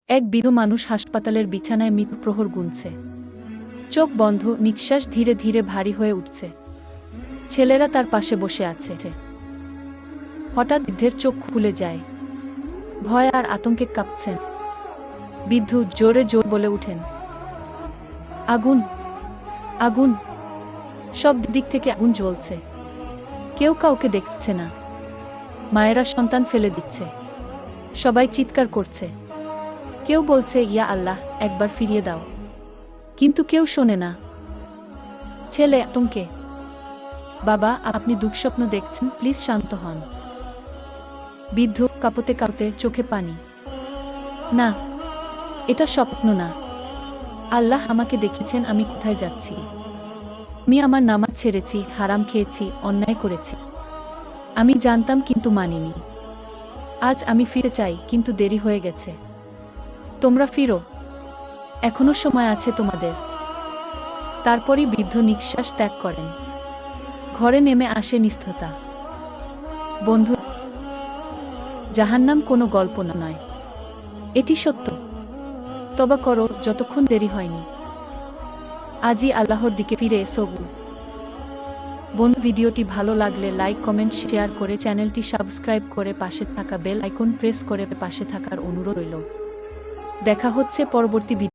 এক বৃদ্ধ মানুষ হাসপাতালের বিছানায় মৃত্যুপ্রহর গুনছে। চোখ বন্ধ, নিঃশ্বাস ধীরে ধীরে ভারী হয়ে উঠছে। ছেলেরা তার পাশে বসে আছে। হঠাৎ বৃদ্ধের চোখ খুলে যায়। ভয় আর আতঙ্কে কাঁপছেন। বৃদ্ধ জোরে জোরে বলে উঠেন, আগুন, আগুন! সব দিক থেকে আগুন জ্বলছে। কেউ কাউকে দেখছে না। মায়েরা সন্তান ফেলে দিচ্ছে। সবাই চিৎকার করছে। কেউ বলছে, ইয়া আল্লাহ, একবার ফিরিয়ে দাও। কিন্তু কেউ শোনে না। ছেলে আতঙ্কে, বাবা, আপনি দুঃস্বপ্ন দেখছেন, প্লিজ শান্ত হন। বৃদ্ধ কাঁপতে কাঁপতে, চোখে পানি। না, এটা স্বপ্ন না। আল্লাহ আমাকে দেখেছেন আমি কোথায় যাচ্ছি। আমি আমার নামাজ ছেড়েছি, হারাম খেয়েছি, অন্যায় করেছি। আমি জানতাম কিন্তু মানিনি। আজ আমি ফিরে চাই, কিন্তু দেরি হয়ে গেছে। তোমরা ফিরো, এখনো সময় আছে তোমাদের। তারপরই বৃদ্ধ নিঃশ্বাস ত্যাগ করেন। ঘরে নেমে আসে নিস্তব্ধতা। বন্ধু, জাহান্নাম কোনো গল্প নয়, এটি সত্য। তওবা করো, যতক্ষণ দেরি হয়নি। আজই আল্লাহর দিকে ফিরে এসো। বন্ধু, ভিডিওটি ভালো লাগলে লাইক, কমেন্ট, শেয়ার করে চ্যানেলটি সাবস্ক্রাইব করে পাশে থাকা বেল আইকন প্রেস করে পাশে থাকার অনুরোধ রইল। দেখা হচ্ছে পরবর্তী ভিডিও।